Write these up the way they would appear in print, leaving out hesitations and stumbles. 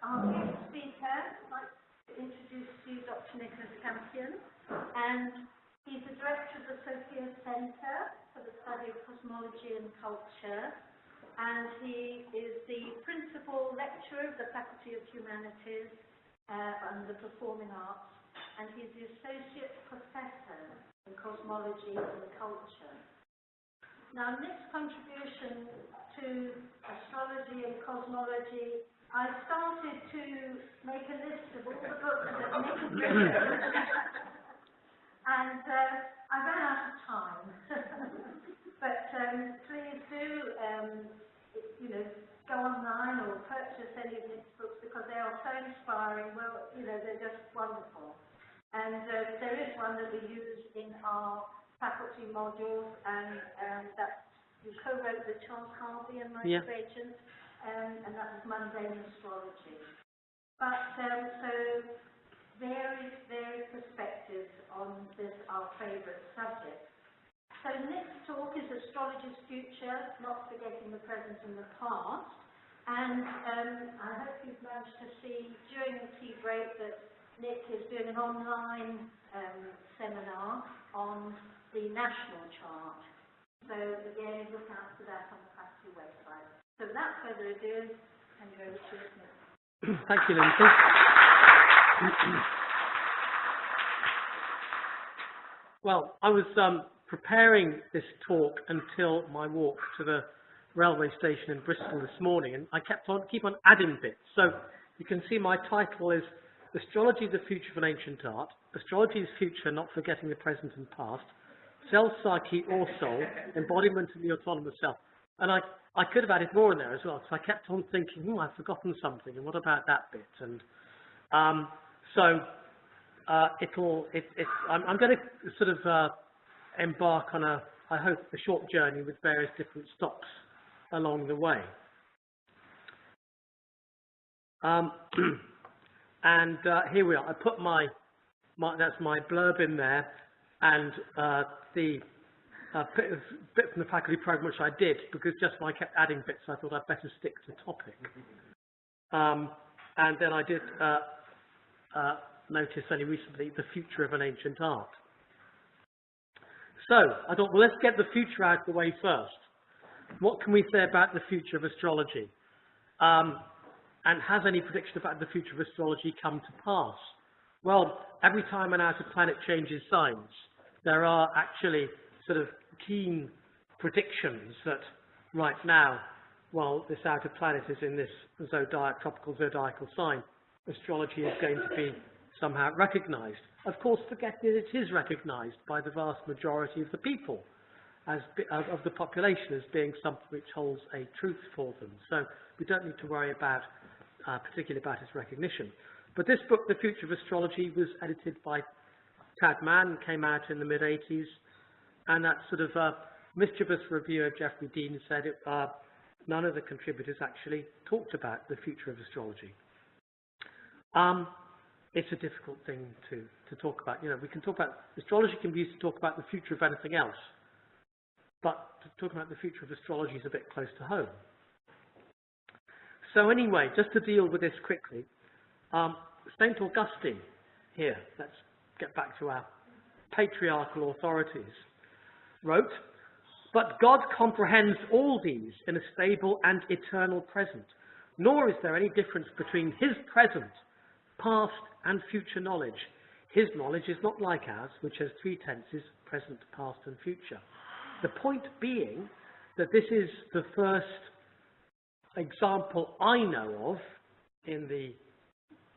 our guest speaker. I'd like to introduce to you Dr. Nicholas Campion, and he's the director of the Sophia Centre for the Study of Cosmology and Culture, and he is the principal lecturer of the Faculty of Humanities and the Performing Arts, and he's the associate professor in cosmology and culture. Now, Nick's contribution to astrology and cosmology, I started to make a list of all the books that Nick had written, and I ran out of time. But please do, go online or purchase any of Nick's books because they are so inspiring. Well, they're just wonderful. And there is one that we use in our faculty modules, and that you co-wrote with Charles Harvey and my agent, and that was Mundane Astrology. But so various perspectives on this, our favourite subject. So Nick's talk is Astrology's Future, Not Forgetting the Present and the Past. And I hope you've managed to see during the tea break that Nick is doing an online seminar on the national chart. So again, look out for that on the faculty website. So without further ado, hand you over to Nick. Thank you, Lindsay. Well, I was preparing this talk until my walk to the railway station in Bristol this morning, and I keep on adding bits. So you can see my title is Astrology, the Future of an Ancient Art, Astrology's Future, Not Forgetting the Present and Past, Self, Psyche or Soul, Embodiment of the Autonomous Self. And I could have added more in there as well, so I kept on thinking, I've forgotten something, and what about that bit? And I'm going to sort of embark on I hope, a short journey with various different stops along the way. And here we are. I put that's my blurb in there, and the bit from the faculty program, which I did, because just when I kept adding bits, I thought I'd better stick to topic. And then I did notice only recently the future of an ancient art. So I thought, well, let's get the future out of the way first. What can we say about the future of astrology? And has any prediction about the future of astrology come to pass? Well, every time an outer planet changes signs, there are actually sort of keen predictions that right now, while this outer planet is in this tropical zodiacal sign, astrology is going to be somehow recognized. Of course, forget that it is recognized by the vast majority of the people, of the population, as being something which holds a truth for them. So we don't need to worry about particularly about its recognition. But this book, The Future of Astrology, was edited by Tad Mann, came out in the mid-80s, and that sort of mischievous reviewer, Jeffrey Dean, said none of the contributors actually talked about the future of astrology. It's a difficult thing to talk about. We can talk about, astrology can be used to talk about the future of anything else, but to talk about the future of astrology is a bit close to home. So anyway, just to deal with this quickly, St. Augustine here, let's get back to our patriarchal authorities, wrote, "But God comprehends all these in a stable and eternal present, nor is there any difference between his present, past and future knowledge. His knowledge is not like ours, which has three tenses, present, past and future." The point being that this is the first example I know of in the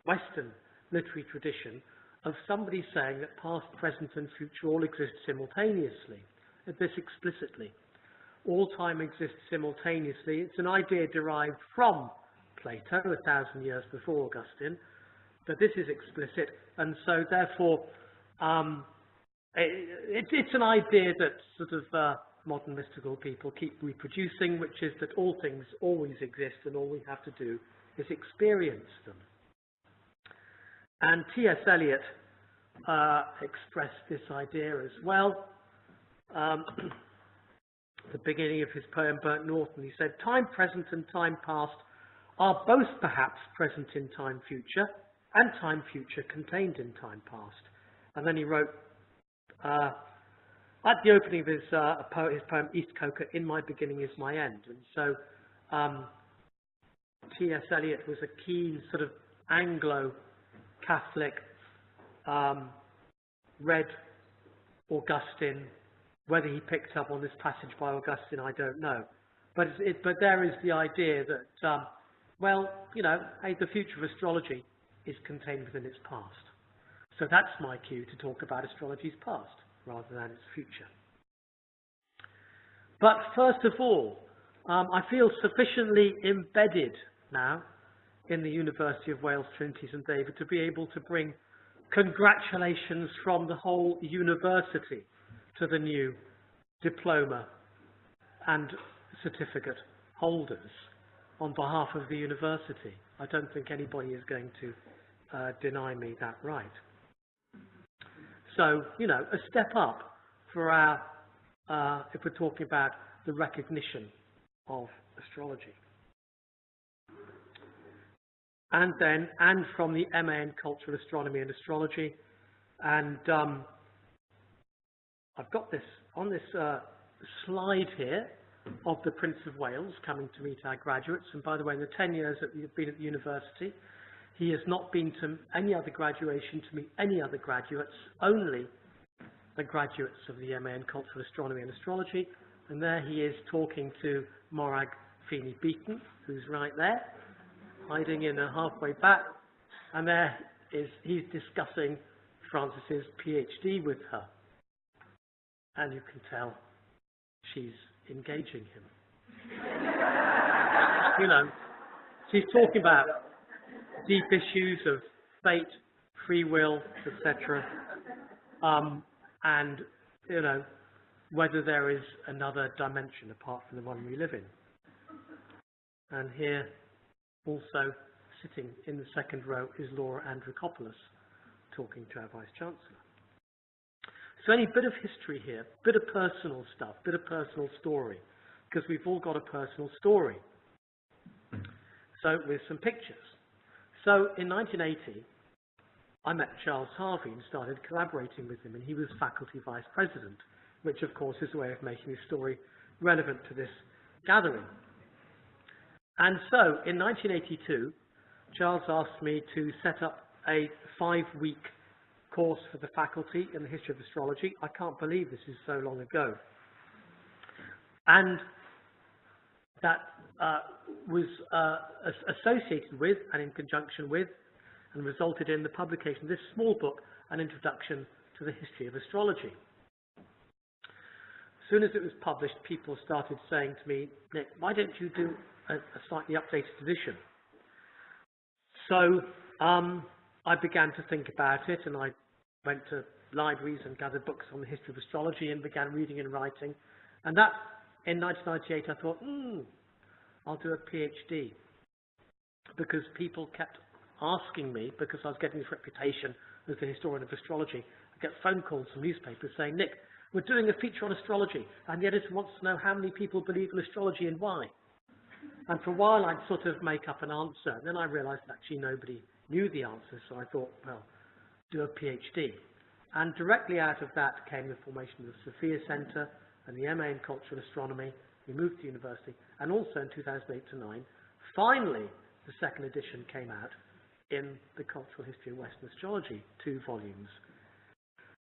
Western literary tradition of somebody saying that past, present and future all exist simultaneously, this explicitly. All time exists simultaneously. It's an idea derived from Plato 1,000 years before Augustine, but this is explicit, and so therefore it's an idea that sort of modern mystical people keep reproducing, which is that all things always exist and all we have to do is experience them. And T.S. Eliot expressed this idea as well. The beginning of his poem Burnt Norton, he said, "Time present and time past are both perhaps present in time future and time future contained in time past. And then he wrote, at the opening of his poem East Coker, in my beginning is my end. And so T.S. Eliot was a keen sort of Anglo-Catholic, read Augustine. Whether he picked up on this passage by Augustine, I don't know. But there is the idea that, well, you know, hey, the future of astrology is contained within its past. So that's my cue to talk about astrology's past rather than its future. But first of all, I feel sufficiently embedded now in the University of Wales, Trinity St David to be able to bring congratulations from the whole university to the new diploma and certificate holders on behalf of the university. I don't think anybody is going to deny me that right. So, you know, a step up for our, if we're talking about the recognition of astrology. And then, and from the MA in Cultural Astronomy and Astrology. And I've got this on this slide here of the Prince of Wales coming to meet our graduates. And by the way, in the 10 years that we've been at the university, he has not been to any other graduation to meet any other graduates, only the graduates of the MA in Cultural Astronomy and Astrology. And there he is talking to Morag Feeney Beaton, who's right there, hiding in a halfway back. And there is, he's discussing Francis's PhD with her. And you can tell she's engaging him. You know, she's talking about deep issues of fate, free will, etc. And, you know, whether there is another dimension apart from the one we live in. And here, also sitting in the second row, is Laura Andrikopoulos, talking to our Vice-Chancellor. So any bit of history here, bit of personal stuff, bit of personal story, because we've all got a personal story. So with some pictures. So in 1980, I met Charles Harvey and started collaborating with him, and he was faculty vice president, which of course is a way of making his story relevant to this gathering. And so in 1982, Charles asked me to set up a 5-week course for the faculty in the history of astrology. I can't believe this is so long ago. And that was associated with and in conjunction with and resulted in the publication of this small book, An Introduction to the History of Astrology. As soon as it was published, people started saying to me, Nick, why don't you do a slightly updated edition? So I began to think about it, and I went to libraries and gathered books on the history of astrology and began reading and writing. And that, in 1998, I thought, I'll do a PhD. Because people kept asking me, because I was getting this reputation as the historian of astrology, I get phone calls from newspapers saying, Nick, we're doing a feature on astrology, and the editor wants to know how many people believe in astrology and why. And for a while, I'd sort of make up an answer. And then I realized that actually nobody knew the answer, so I thought, well, do a PhD. And directly out of that came the formation of the Sophia Centre and the MA in Cultural Astronomy. We moved to university, and also in 2008-09, finally, the second edition came out in the Cultural History of Western Astrology, 2 volumes.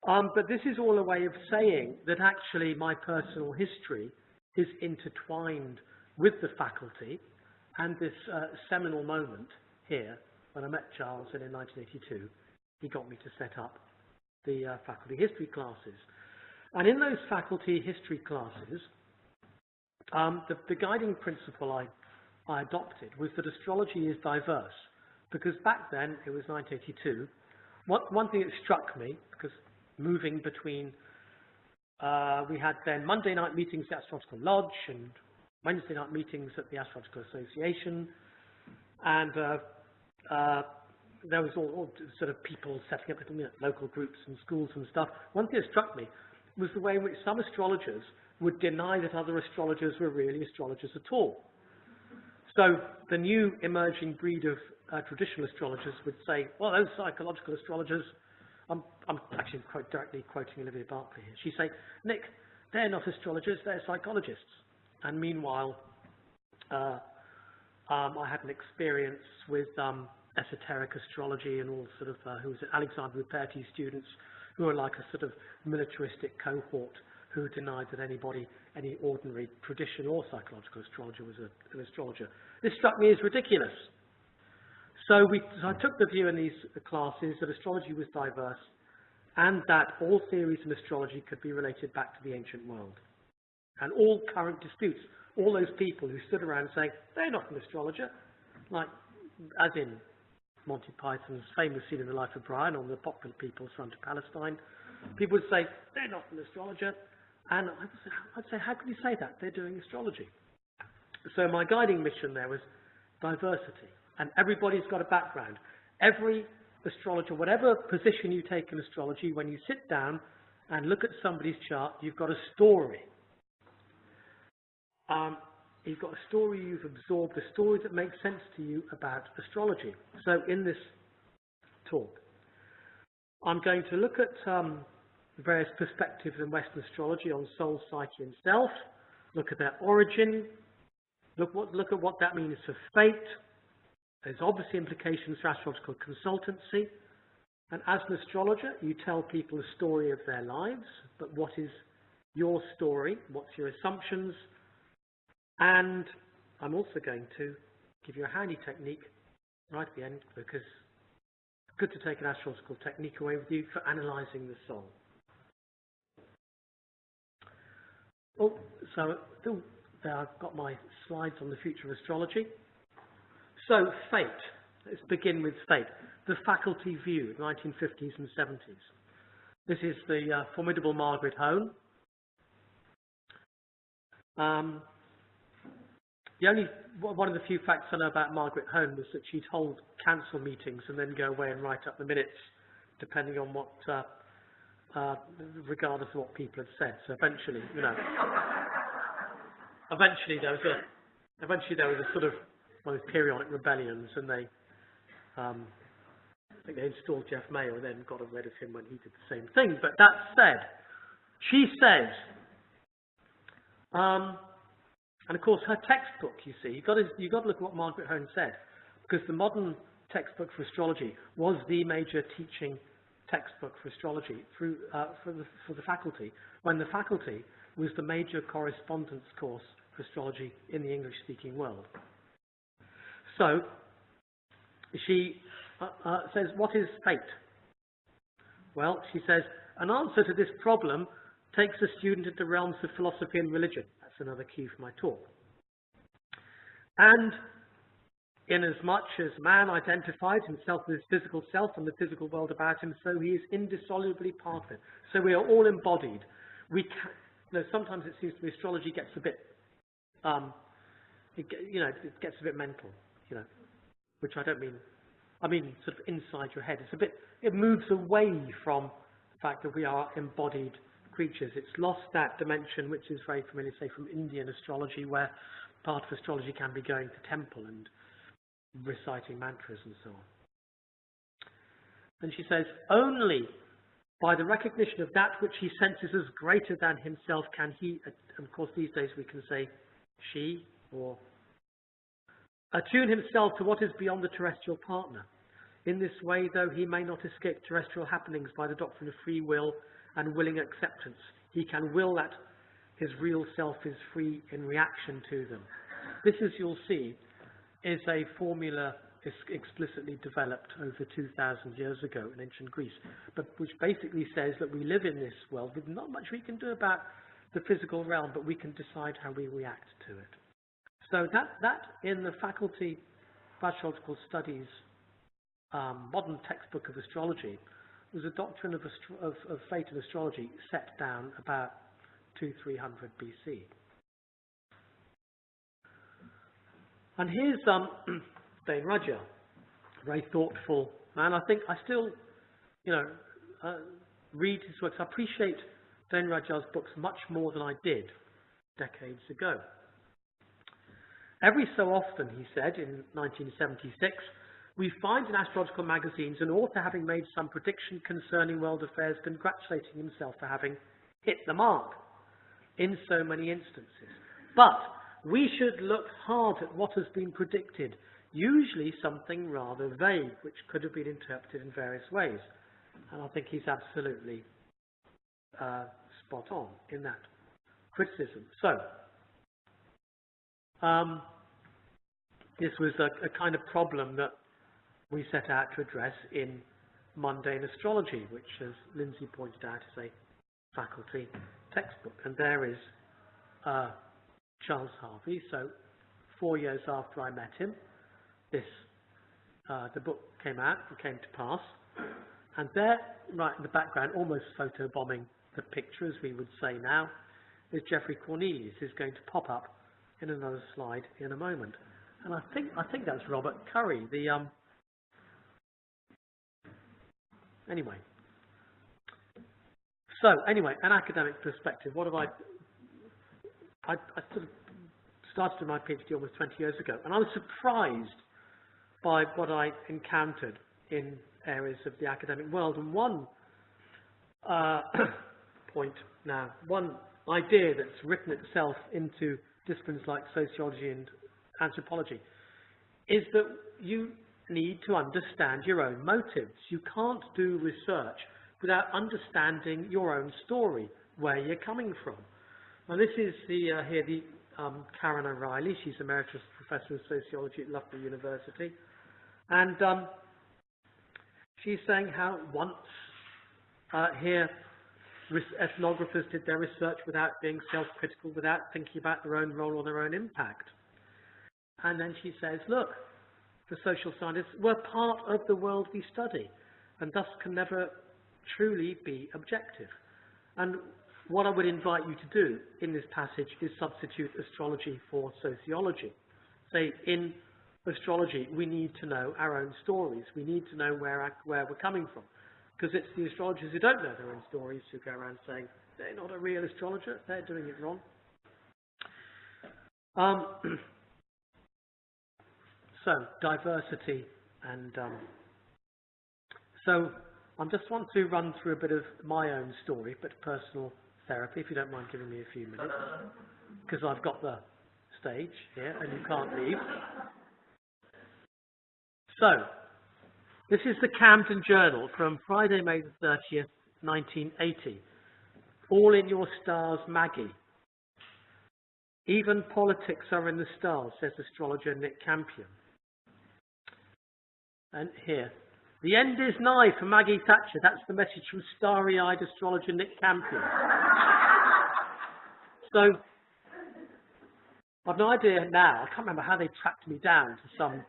But this is all a way of saying that actually my personal history is intertwined with the faculty, and this seminal moment here, when I met Charles in 1982, he got me to set up the faculty history classes. And in those faculty history classes, the guiding principle I adopted was that astrology is diverse, because back then, it was 1982, one thing that struck me, because moving between, we had then Monday night meetings at Astrological Lodge, and Wednesday night meetings at the Astrological Association, and there was all sort of people setting up little, local groups and schools and stuff. One thing that struck me was the way in which some astrologers would deny that other astrologers were really astrologers at all. So the new emerging breed of traditional astrologers would say, well, those psychological astrologers, I'm actually quite directly quoting Olivia Barclay here. She'd say, Nick, they're not astrologers, they're psychologists. And meanwhile, I had an experience with esoteric astrology and all sort of, who was Alexander Ruperti's students, who were like a sort of militaristic cohort who denied that anybody, any ordinary traditional or psychological astrologer was an astrologer. This struck me as ridiculous. So I took the view in these classes that astrology was diverse and that all theories in astrology could be related back to the ancient world. And all current disputes, all those people who stood around saying, they're not an astrologer, like, as in Monty Python's famous scene in The Life of Brian on the popular People's Front of Palestine, people would say, they're not an astrologer. And I'd say, how can you say that? They're doing astrology. So my guiding mission there was diversity. And everybody's got a background. Every astrologer, whatever position you take in astrology, when you sit down and look at somebody's chart, you've got a story. You've got a story you've absorbed, a story that makes sense to you about astrology. So in this talk, I'm going to look at various perspectives in Western astrology on soul, psyche and self, look at their origin, look at what that means for fate. There's obviously implications for astrological consultancy. And as an astrologer, you tell people the story of their lives, but what is your story? What's your assumptions? And I'm also going to give you a handy technique right at the end, because it's good to take an astrological technique away with you for analysing the soul. Oh, so there I've got my slides on the future of astrology. So, fate. Let's begin with fate. The faculty view, 1950s and 70s. This is the formidable Margaret Hone. One of the few facts I know about Margaret Hone was that she'd hold council meetings and then go away and write up the minutes, depending on what, regardless of what people had said. So eventually, you know, eventually there was a sort of one of those periodic rebellions, and they, I think they installed Jeff Mayo, then got rid of him when he did the same thing. But that said, she says, and of course her textbook, you see, you've got to look at what Margaret Hone said, because the modern textbook for astrology was the major teaching textbook for astrology for the faculty, when the faculty was the major correspondence course for astrology in the English-speaking world. So, she says, what is fate? Well, she says, an answer to this problem takes a student into realms of philosophy and religion. That's another key for my talk. And inasmuch as man identifies himself with his physical self and the physical world about him, so he is indissolubly part of it. So we are all embodied. We can, you know, sometimes it seems to me astrology gets a bit, it gets a bit mental. You know, which I don't mean, I mean sort of inside your head. It moves away from the fact that we are embodied creatures. It's lost that dimension, which is very familiar, say, from Indian astrology, where part of astrology can be going to temple and reciting mantras and so on. And she says, only by the recognition of that which he senses as greater than himself can he, and of course these days we can say she, or attune himself to what is beyond the terrestrial partner. In this way, though he may not escape terrestrial happenings by the doctrine of free will and willing acceptance, he can will that his real self is free in reaction to them. This, as you'll see, is a formula explicitly developed over 2,000 years ago in ancient Greece, but which basically says that we live in this world with not much we can do about the physical realm, but we can decide how we react to it. So that in the Faculty of Astrological Studies modern textbook of astrology was a doctrine of fate and astrology set down about 200-300 BC. And here's Dane Rudhyar, a very thoughtful man. I think I still, read his works. I appreciate Dane Rudhyar's books much more than I did decades ago. Every so often, he said, in 1976, we find in astrological magazines an author having made some prediction concerning world affairs congratulating himself for having hit the mark in so many instances. But we should look hard at what has been predicted, usually something rather vague, which could have been interpreted in various ways. And I think he's absolutely spot on in that criticism. So, this was a kind of problem that we set out to address in Mundane Astrology, which, as Lindsay pointed out, is a faculty textbook. And there is Charles Harvey. So 4 years after I met him, the book came out and came to pass. And there, right in the background, almost photobombing the picture, as we would say now, is Geoffrey Cornelius, who's going to pop up in another slide in a moment. And I think that's Robert Curry. Anyway. So anyway, an academic perspective. What have I sort of started my PhD almost 20 years ago, and I was surprised by what I encountered in areas of the academic world. And one one idea that's written itself into disciplines like sociology and anthropology is that you need to understand your own motives. You can't do research without understanding your own story, where you're coming from. Now this is Karen O'Reilly. She's Emeritus Professor of Sociology at Loughborough University. And she's saying how once here ethnographers did their research without being self-critical, without thinking about their own role or their own impact. And then she says, look, the social scientists, we're part of the world we study, and thus can never truly be objective. And what I would invite you to do in this passage is substitute astrology for sociology. Say, in astrology, we need to know our own stories. We need to know where we're coming from. Because it's the astrologers who don't know their own stories who go around saying, they're not a real astrologer, they're doing it wrong. So, diversity and... so, I just want to run through a bit of my own story, but personal therapy, if you don't mind giving me a few minutes, because I've got the stage here and you can't leave. So, this is the Campion Journal from Friday, May the 30th, 1980. All in your stars, Maggie. Even politics are in the stars, says astrologer Nick Campion. And here, the end is nigh for Maggie Thatcher. That's the message from starry-eyed astrologer Nick Campion. So, I've no idea now. I can't remember how they tracked me down to some,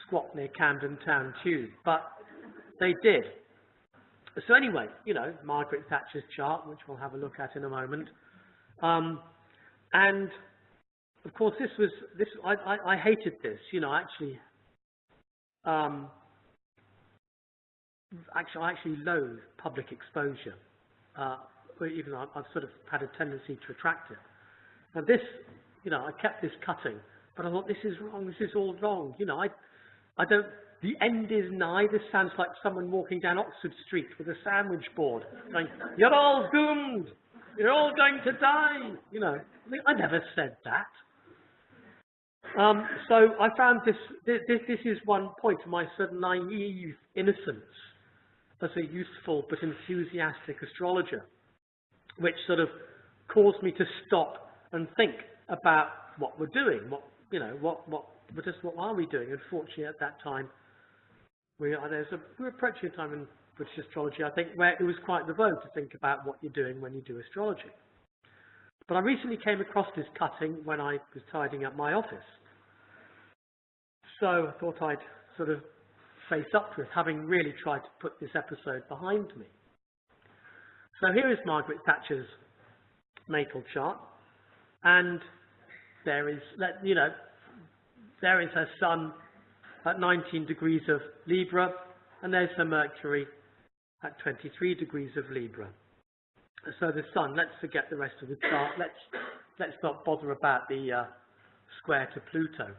squat near Camden Town Tube, but they did. So anyway, Margaret Thatcher's chart, which we'll have a look at in a moment. And, of course, I hated this. I actually loathe public exposure, even though I've sort of had a tendency to attract it. And this, I kept this cutting, but I thought, this is wrong, this is all wrong. I don't, the end is nigh. This sounds like someone walking down Oxford Street with a sandwich board, going, you're all doomed, you're all going to die, I never said that. So I found this is one point of my certain naive innocence as a useful but enthusiastic astrologer, which sort of caused me to stop and think about what we're doing, what are we doing? Unfortunately, at that time, we're approaching a time in British astrology, I think, where it was quite the vogue to think about what you're doing when you do astrology. But I recently came across this cutting when I was tidying up my office. So I thought I'd sort of face up to it, having really tried to put this episode behind me. So here is Margaret Thatcher's natal chart, and there is her Sun at 19 degrees of Libra, and there's her Mercury at 23 degrees of Libra. So the Sun, let's forget the rest of the chart. Let's not bother about the square to Pluto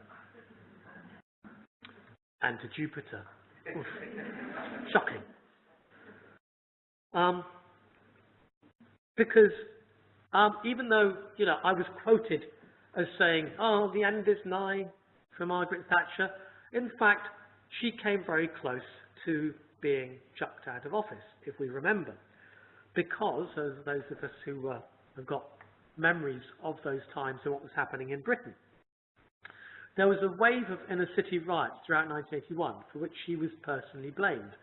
and to Jupiter. Oof. Shocking. Because even though, you know, I was quoted as saying, oh, the end is nigh for Margaret Thatcher, in fact, she came very close to being chucked out of office, if we remember. Because, as those of us who have got memories of those times and what was happening in Britain, there was a wave of inner city riots throughout 1981 for which she was personally blamed.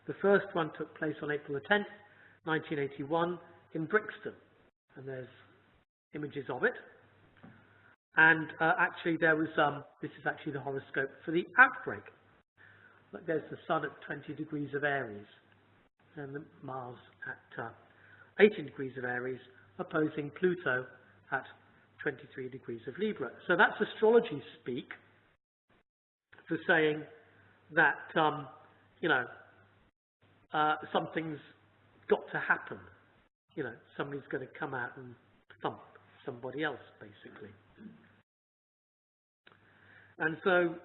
The first one took place on April the 10th, 1981 in Brixton, and there's images of it. And actually there was, this is actually the horoscope for the outbreak. Look, there's the Sun at 20 degrees of Aries, and the Mars at 18 degrees of Aries, opposing Pluto at 23 degrees of Libra. So that's astrology speak for saying that, you know, something's got to happen. You know, somebody's going to come out and thump somebody else, basically. And so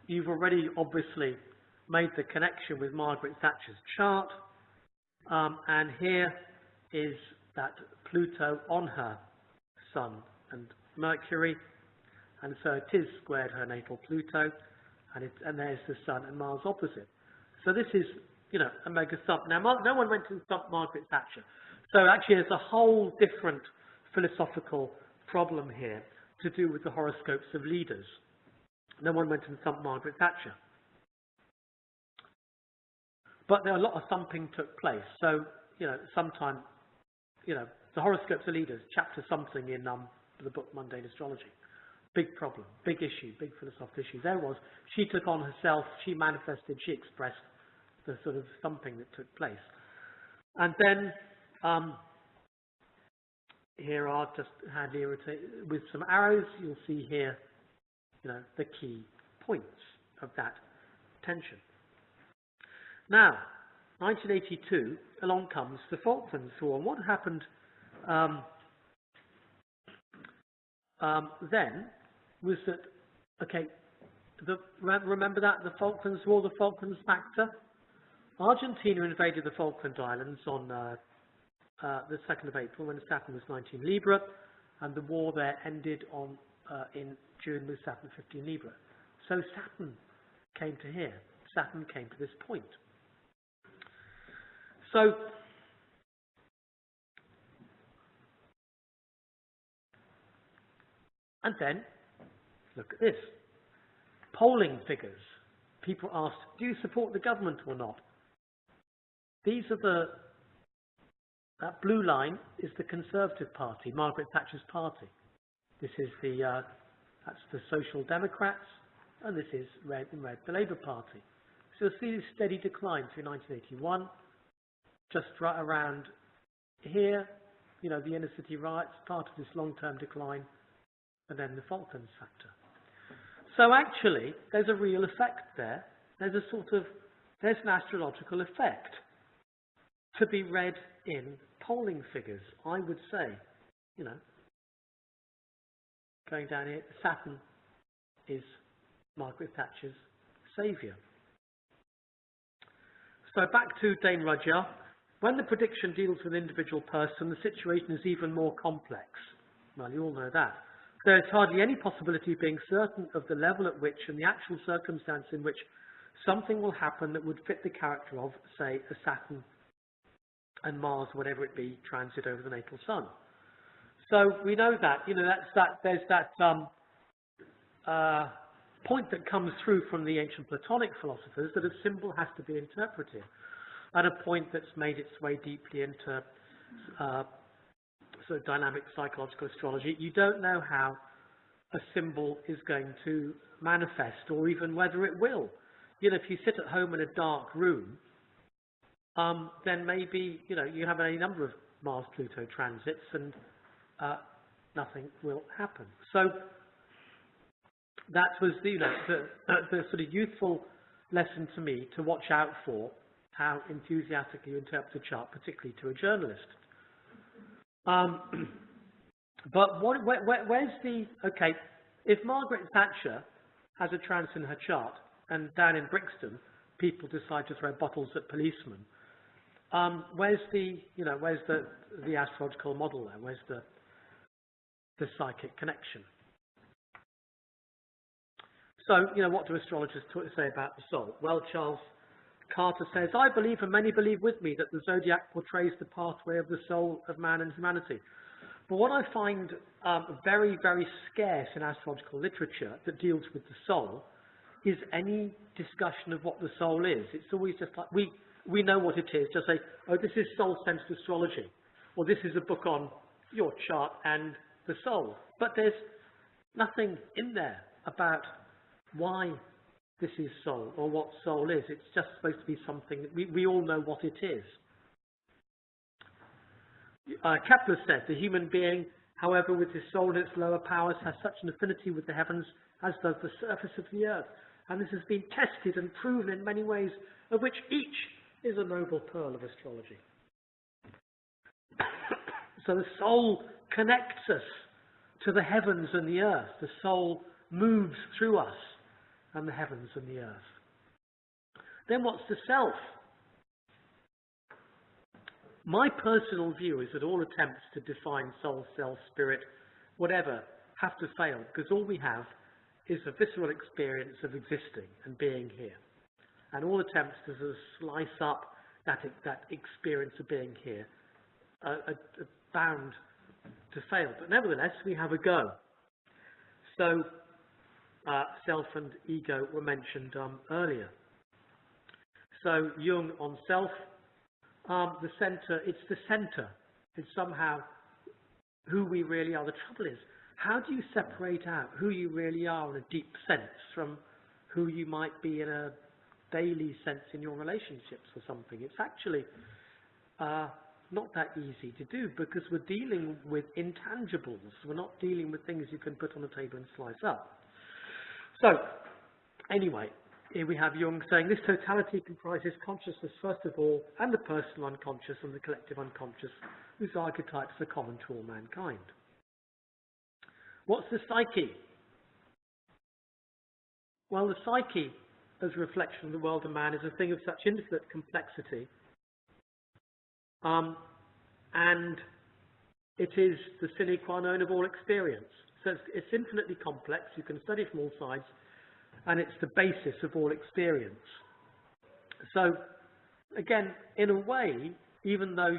you've already obviously made the connection with Margaret Thatcher's chart. And here is that Pluto on her Sun and Mercury. And so it is squared her natal Pluto. And there's the Sun and Mars opposite. So this is, you know, a mega thump. Now, no one went to thump Margaret Thatcher. So actually there's a whole different philosophical problem here to do with the horoscopes of leaders. No one went and thumped Margaret Thatcher. But there a lot of thumping took place. So, you know, sometime, you know, the horoscopes of leaders, chapter something in the book Mundane Astrology. Big problem, big issue, big philosophical issue. There was, she took on herself, she manifested, she expressed the sort of thumping that took place. And then, here are just handy with some arrows, you'll see here, you know, the key points of that tension. Now, 1982, along comes the Falklands War. And what happened then was that, okay, remember that, the Falklands War, the Falklands Factor? Argentina invaded the Falkland Islands on the 2nd of April when Saturn was 19 Libra, and the war there ended on in June with Saturn 15 Libra. So Saturn came to here. Saturn came to this point. So and then look at this. Polling figures. People asked, do you support the government or not? These are that blue line is the Conservative Party, Margaret Thatcher's party. This is that's the Social Democrats, and this is red, the Labour Party. So you'll see this steady decline through 1981, just right around here, you know, the inner city riots, part of this long-term decline, and then the Falklands Factor. So actually, there's a real effect there. There's an astrological effect to be read in polling figures, I would say. You know, going down here, Saturn is Margaret Thatcher's saviour. So back to Dame Rudyard. When the prediction deals with an individual person, the situation is even more complex. Well, you all know that. There is hardly any possibility of being certain of the level at which and the actual circumstance in which something will happen that would fit the character of, say, a Saturn and Mars, whatever it be, transit over the natal Sun. So we know that, you know, there's that point that comes through from the ancient Platonic philosophers that a symbol has to be interpreted, and a point that's made its way deeply into sort of dynamic psychological astrology. You don't know how a symbol is going to manifest, or even whether it will. You know, if you sit at home in a dark room, then maybe, you know, you have any number of Mars-Pluto transits and nothing will happen. So that was the, you know, the sort of youthful lesson to me to watch out for how enthusiastically you interpret a chart, particularly to a journalist. But where's the, okay, if Margaret Thatcher has a trance in her chart, and down in Brixton, people decide to throw bottles at policemen, where's the astrological model there? Where's the psychic connection? So, what do astrologers say about the soul? Well, Charles Carter says, I believe, and many believe with me, that the zodiac portrays the pathway of the soul of man and humanity. But what I find very, very scarce in astrological literature that deals with the soul is any discussion of what the soul is. It's always just like, we know what it is. Just say, oh, this is soul-centered astrology, or this is a book on your chart and the soul. But there's nothing in there about why this is soul, or what soul is. It's just supposed to be something that we all know what it is. Kepler said, the human being, however, with his soul and its lower powers, has such an affinity with the heavens as does the surface of the earth. And this has been tested and proven in many ways, of which each is a noble pearl of astrology. So the soul connects us to the heavens and the earth. The soul moves through us and the heavens and the earth. Then what's the self? My personal view is that all attempts to define soul, self, spirit, whatever, have to fail, because all we have is a visceral experience of existing and being here. And all attempts to sort of slice up that experience of being here are bound to fail. But nevertheless, we have a go. So, self and ego were mentioned earlier. So, Jung on self, the centre, it's the centre. It's somehow who we really are. The trouble is, how do you separate out who you really are in a deep sense from who you might be in a daily sense in your relationships or something? It's actually not that easy to do, because we're dealing with intangibles. We're not dealing with things you can put on a table and slice up. So, anyway, here we have Jung saying this totality comprises consciousness first of all, and the personal unconscious and the collective unconscious, whose archetypes are common to all mankind. What's the psyche? Well, the psyche, as a reflection of the world of man, is a thing of such infinite complexity, and it is the sine qua non of all experience. So it's infinitely complex. You can study it from all sides, and it's the basis of all experience. So, again, in a way, even though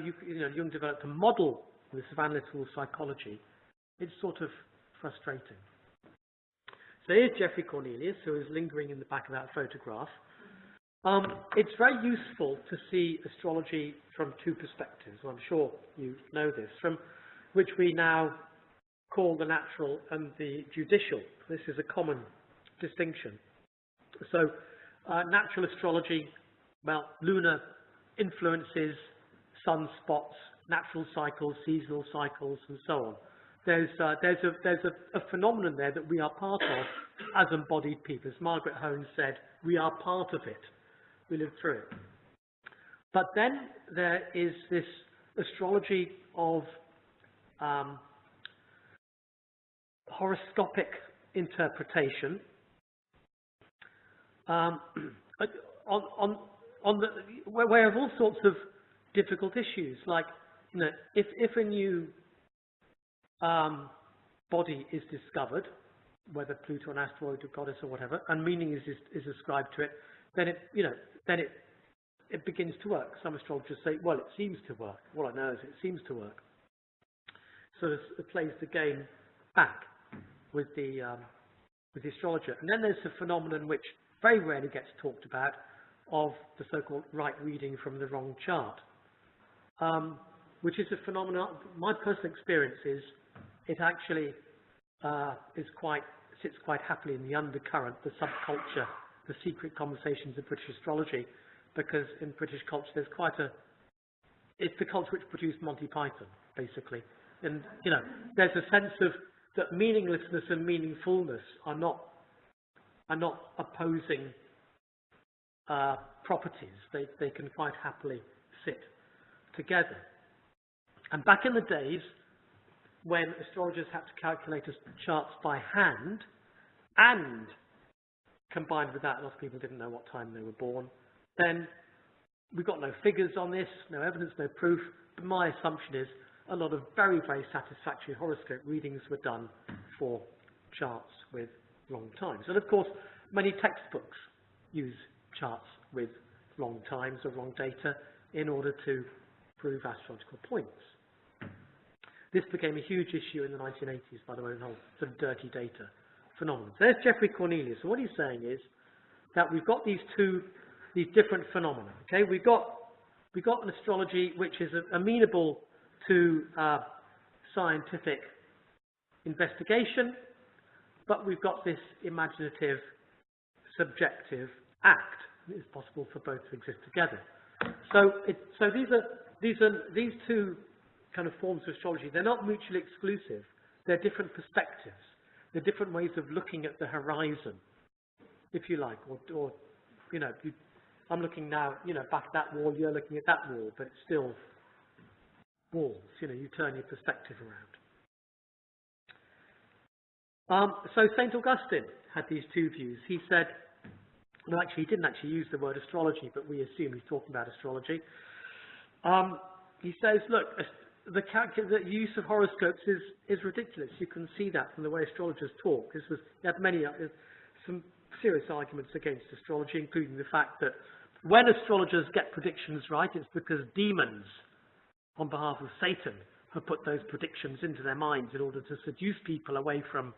Jung developed a model this of analytical psychology, it's sort of frustrating. So here's Geoffrey Cornelius, who is lingering in the back of that photograph. It's very useful to see astrology from two perspectives. Well, I'm sure you know this, from which we now call the natural and the judicial. This is a common distinction. So, natural astrology, well, lunar influences, sunspots, natural cycles, seasonal cycles, and so on. There's a phenomenon there that we are part of as embodied people. As Margaret Hone said, we are part of it. We live through it. But then there is this astrology of horoscopic interpretation where of all sorts of difficult issues, like if a new body is discovered, whether Pluto, an asteroid, or goddess, or whatever, and meaning is ascribed to it, then it begins to work. Some astrologers say, well, it seems to work. All I know is it seems to work. So it plays the game back with the astrologer. And then there's the phenomenon which very rarely gets talked about of the so-called right reading from the wrong chart, which is a phenomenon. My personal experience is it actually sits quite happily in the undercurrent, the subculture, the secret conversations of British astrology, because in British culture there's it's the culture which produced Monty Python, basically. And, there's a sense of that meaninglessness and meaningfulness are not opposing properties. They can quite happily sit together. And back in the days when astrologers had to calculate charts by hand, and combined with that, a lot of people didn't know what time they were born, then we've got no figures on this, no evidence, no proof, but my assumption is a lot of very, very satisfactory horoscope readings were done for charts with wrong times. And of course, many textbooks use charts with wrong times or wrong data in order to prove astrological points. This became a huge issue in the 1980s, by the way, the whole sort of dirty data phenomenon. So there's Geoffrey Cornelius. And what he's saying is that we've got these different phenomena. Okay, we've got an astrology which is amenable to scientific investigation, but we've got this imaginative, subjective act. It's possible for both to exist together. So these two kind of forms of astrology. They're not mutually exclusive. They're different perspectives. They're different ways of looking at the horizon, if you like, or you know, I'm looking now, you know, back at that wall. You're looking at that wall, but it's still walls. You know, you turn your perspective around. So St. Augustine had these two views. He said, no, actually, he didn't actually use the word astrology, but we assume he's talking about astrology. He says, look, the use of horoscopes is ridiculous. You can see that from the way astrologers talk. He had some serious arguments against astrology, including the fact that when astrologers get predictions right, it's because demons, on behalf of Satan, have put those predictions into their minds in order to seduce people away from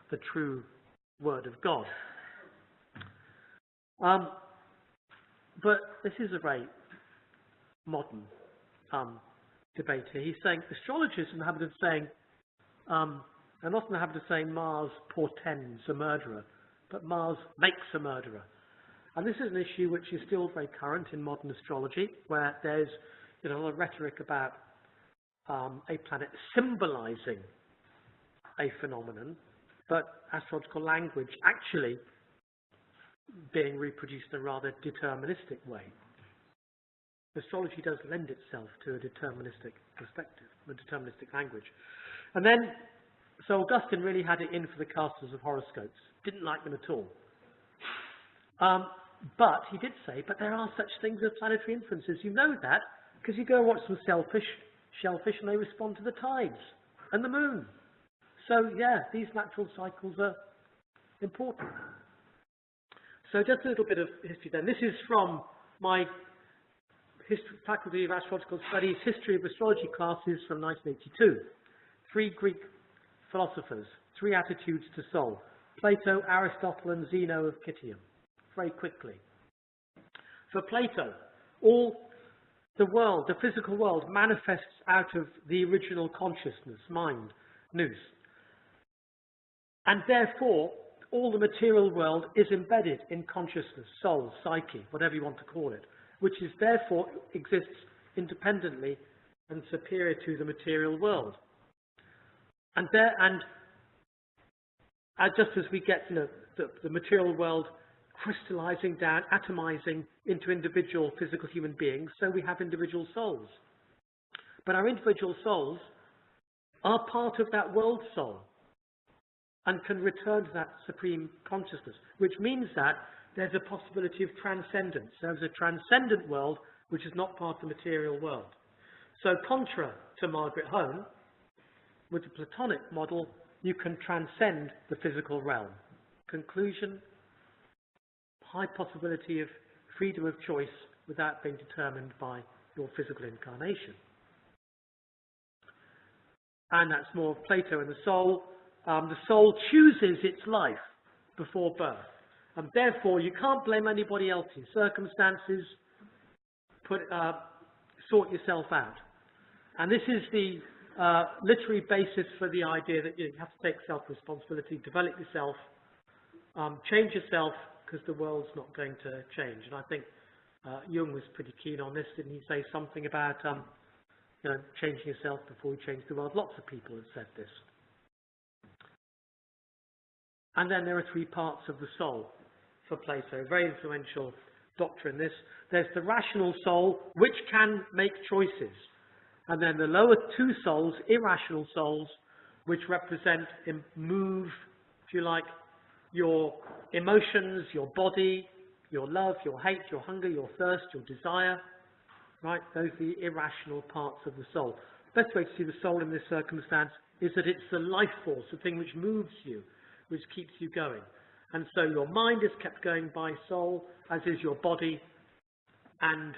the true word of God. But this is a very modern debate here. He's saying astrologers are in the habit of saying, are not in the habit of saying Mars portends a murderer, but Mars makes a murderer. And this is an issue which is still very current in modern astrology, where there's, you know, a lot of rhetoric about a planet symbolizing a phenomenon, but astrological language actually being reproduced in a rather deterministic way. Astrology does lend itself to a deterministic perspective, a deterministic language. And then, so Augustine really had it in for the casters of horoscopes. Didn't like them at all. But he did say, but there are such things as planetary influences. You know that because you go and watch some shellfish and they respond to the tides and the moon. So yeah, these natural cycles are important. So just a little bit of history then. This is from my Faculty of Astrological Studies History of Astrology classes from 1982. 3 Greek philosophers, 3 attitudes to soul. Plato, Aristotle, and Zeno of Citium. Very quickly. For Plato, all the world, the physical world, manifests out of the original consciousness, mind, nous. And therefore, all the material world is embedded in consciousness, soul, psyche, whatever you want to call it, which is therefore exists independently and superior to the material world. And just as we get, you know, the material world crystallizing down, atomizing into individual physical human beings, so we have individual souls. But our individual souls are part of that world soul and can return to that supreme consciousness, which means that there's a possibility of transcendence. There's a transcendent world which is not part of the material world. So contra to Margaret Hone, with the Platonic model, you can transcend the physical realm. Conclusion, high possibility of freedom of choice without being determined by your physical incarnation. And that's more of Plato and the soul. The soul chooses its life before birth. And therefore, you can't blame anybody else's circumstances. Sort yourself out. And this is the literary basis for the idea that you have to take self-responsibility, develop yourself, change yourself, because the world's not going to change. And I think Jung was pretty keen on this. Didn't he say something about you know, changing yourself before you change the world? Lots of people have said this. And then there are 3 parts of the soul for Plato. Very influential doctrine. There's the rational soul, which can make choices. And then the lower 2 souls, irrational souls, which represent, move, if you like, your emotions, your body, your love, your hate, your hunger, your thirst, your desire, right? Those are the irrational parts of the soul. The best way to see the soul in this circumstance is that it's the life force, the thing which moves you, which keeps you going. And so your mind is kept going by soul, as is your body. And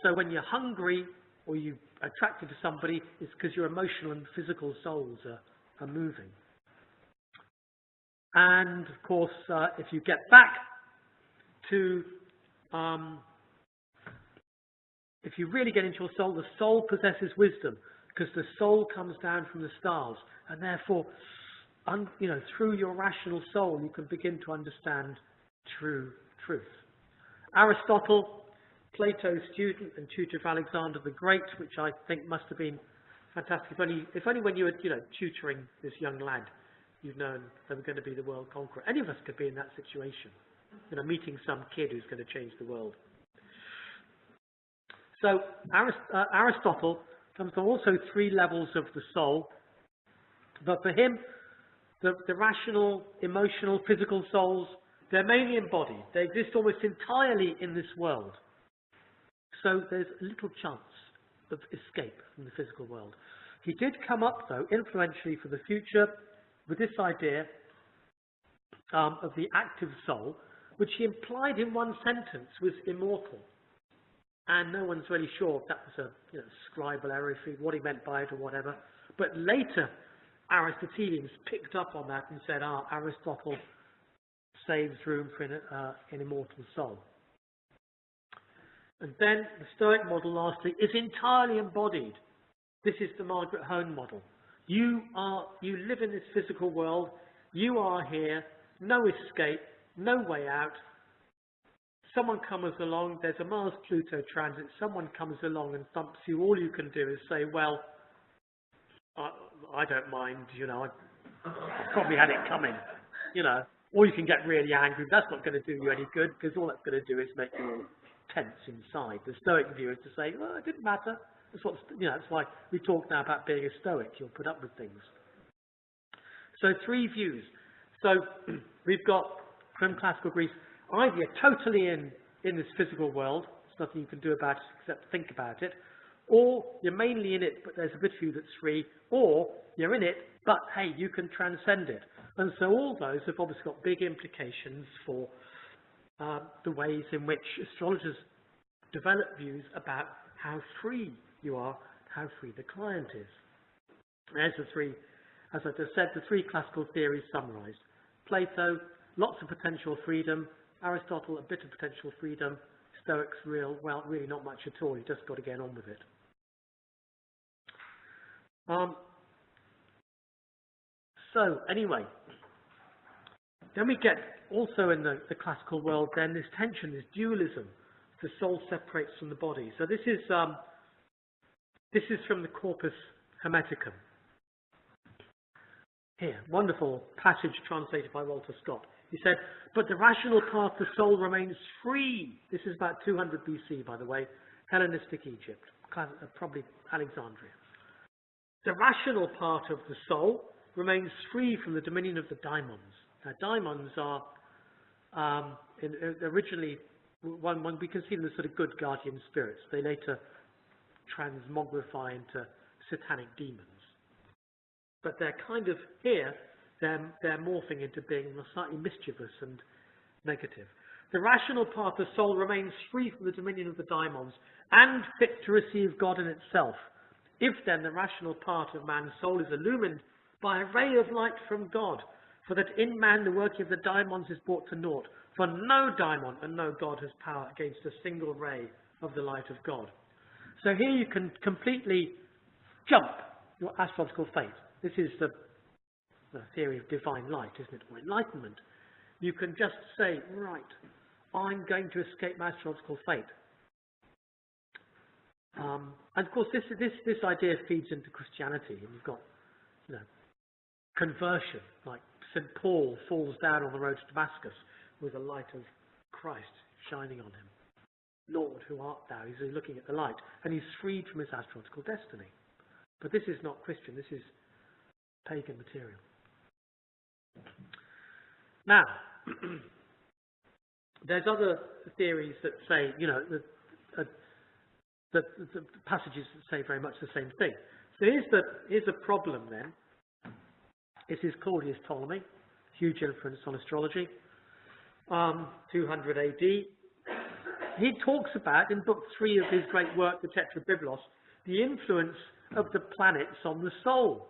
so when you're hungry or you're attracted to somebody, it's because your emotional and physical souls are moving. And of course, if you get back to, if you really get into your soul, the soul possesses wisdom, because the soul comes down from the stars, and therefore, through your rational soul, you can begin to understand true truth. Aristotle, Plato's student and tutor of Alexander the Great, which I think must have been fantastic. If only when you were, tutoring this young lad, you've known they were going to be the world conqueror. Any of us could be in that situation, meeting some kid who's going to change the world. So Aristotle comes from also 3 levels of the soul, but for him, the rational, emotional, physical souls, they're mainly embodied. They exist almost entirely in this world. So there's little chance of escape from the physical world. He did come up, though, influentially for the future with this idea of the active soul, which he implied in one sentence was immortal. And no one's really sure if that was a scribal error, what he meant by it or whatever. But later, Aristotelians picked up on that and said, Aristotle saves room for an immortal soul. And then the Stoic model, lastly, is entirely embodied. This is the Margaret Hone model. You live in this physical world. You are here. No escape. No way out. Someone comes along. There's a Mars-Pluto transit. Someone comes along and thumps you. All you can do is say, well, I don't mind. I probably had it coming. Or you can get really angry. That's not going to do you any good, because all that's going to do is make you all tense inside. The Stoic view is to say, well, it didn't matter. That's why we talk now about being a Stoic. You'll put up with things. So 3 views. So we've got, from classical Greece, either you're totally in this physical world, there's nothing you can do about it except think about it, or you're mainly in it, but there's a bit of you that's free, or you're in it, but hey, you can transcend it. And so all those have obviously got big implications for the ways in which astrologers develop views about how free you are, how free the client is. There's the 3, as I just said, the 3 classical theories summarized. Plato, lots of potential freedom. Aristotle, a bit of potential freedom. Stoics, really not much at all. You just got to get on with it. So anyway, then we get also in the classical world then this tension, this dualism. The soul separates from the body. So this is from the Corpus Hermeticum. Here, wonderful passage translated by Walter Scott. He said, but the rational part of the soul remains free. This is about 200 BC, by the way, Hellenistic Egypt, probably Alexandria. The rational part of the soul remains free from the dominion of the daimons. Now, daimons are originally, we can see them as sort of good guardian spirits. They later transmogrify into satanic demons. But they're kind of here, they're morphing into being slightly mischievous and negative. The rational part of the soul remains free from the dominion of the daimons and fit to receive God in itself. If then the rational part of man's soul is illumined by a ray of light from God, for that in man the working of the daimons is brought to naught, for no daimon and no God has power against a single ray of the light of God. So here you can completely jump your astrological fate. This is the theory of divine light, isn't it, or enlightenment. You can just say, right, I'm going to escape my astrological fate. And of course, this idea feeds into Christianity, and you've got, conversion, like St. Paul falls down on the road to Damascus with the light of Christ shining on him. Lord, who art thou? He's looking at the light, and he's freed from his astrological destiny. But this is not Christian. This is pagan material. Now, there's other theories that say, the passages that say very much the same thing. So here's the problem then. This is Claudius Ptolemy, huge influence on astrology, 200 AD. He talks about, in book 3 of his great work, the Tetrabiblos, the influence of the planets on the soul.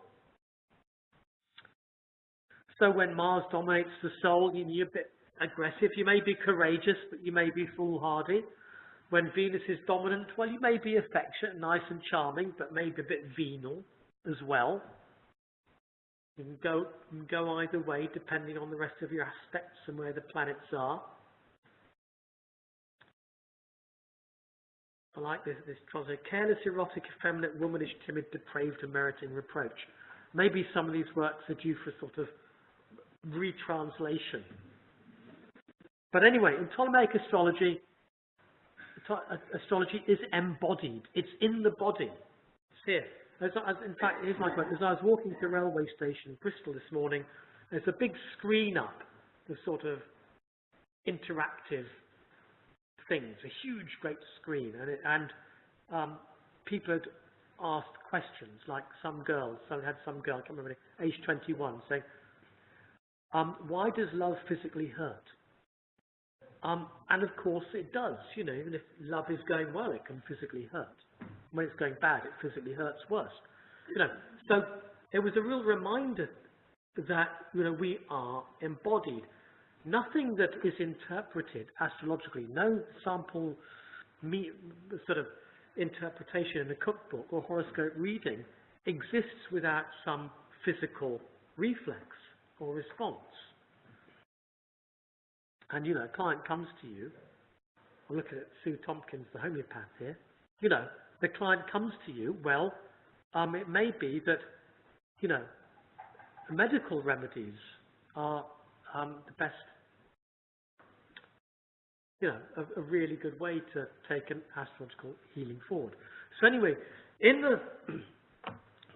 So when Mars dominates the soul, you're a bit aggressive, you may be courageous, but you may be foolhardy. When Venus is dominant, well, you may be affectionate, nice and charming, but maybe a bit venal as well. You can go either way, depending on the rest of your aspects and where the planets are. I like this translation. Careless, erotic, effeminate, womanish, timid, depraved, and meriting reproach. Maybe some of these works are due for sort of retranslation. But anyway, in Ptolemaic astrology, astrology is embodied. It's in the body. It's here. In fact, here's my quote. As I was walking to the railway station in Bristol this morning, there's a big screen up, the sort of interactive things, a huge, great screen, and people had asked questions, like some girl, I can't remember, age 21, saying, why does love physically hurt? And of course it does, even if love is going well, it can physically hurt. When it's going bad, it physically hurts worse. So it was a real reminder that, we are embodied. Nothing that is interpreted astrologically, no sample sort of interpretation in a cookbook or horoscope reading exists without some physical reflex or response. And, a client comes to you, I'm looking at Sue Tompkins, the homeopath here, the client comes to you, well, it may be that, medical remedies are the best, a really good way to take an astrological healing forward. So anyway, in the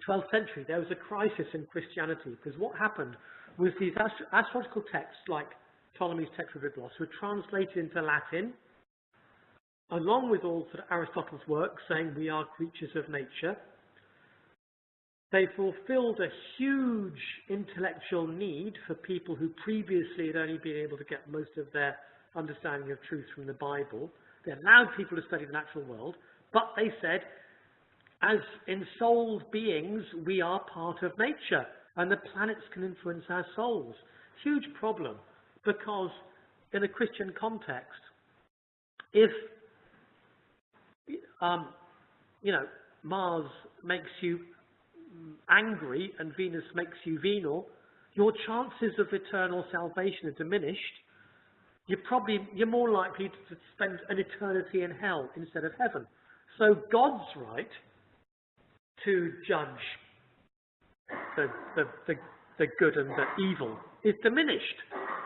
12th century, there was a crisis in Christianity, because what happened was these astrological texts, like Ptolemy's Tetrabiblos, were translated into Latin, along with all sort of Aristotle's work saying we are creatures of nature. They fulfilled a huge intellectual need for people who previously had only been able to get most of their understanding of truth from the Bible. They allowed people to study the natural world, but they said, as ensouled beings, we are part of nature, and the planets can influence our souls. Huge problem, because in a Christian context, if Mars makes you angry and Venus makes you venal, your chances of eternal salvation are diminished. You're more likely to spend an eternity in hell instead of heaven. So God's right to judge the good and the evil is diminished.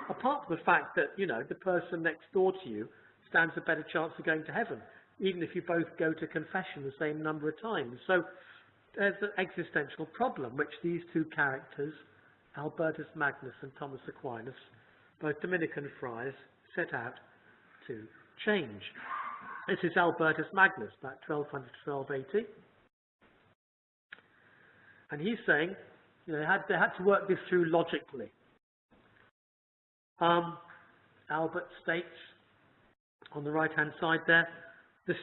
Apart from the fact that, the person next door to you stands a better chance of going to heaven, even if you both go to confession the same number of times. So there's an existential problem which these two characters, Albertus Magnus and Thomas Aquinas, both Dominican friars, set out to change. This is Albertus Magnus, about 1200 to 1280. And he's saying, they had to work this through logically. Albert states on the right-hand side there, the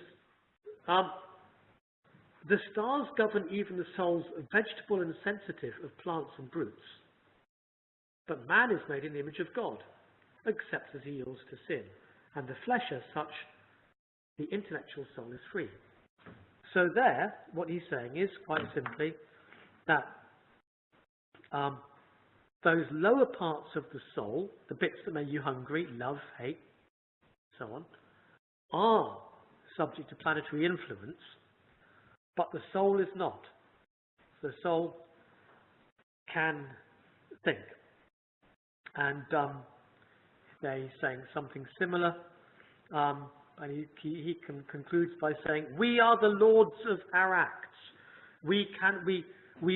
stars govern even the souls of vegetable and sensitive of plants and brutes. But man is made in the image of God, except as he yields to sin. And the flesh as such, the intellectual soul is free. So there, what he's saying is, quite simply, that those lower parts of the soul, the bits that make you hungry, love, hate, so on, are subject to planetary influence, but the soul is not. The soul can think. And they're saying something similar, and he concludes by saying, we are the lords of our acts. We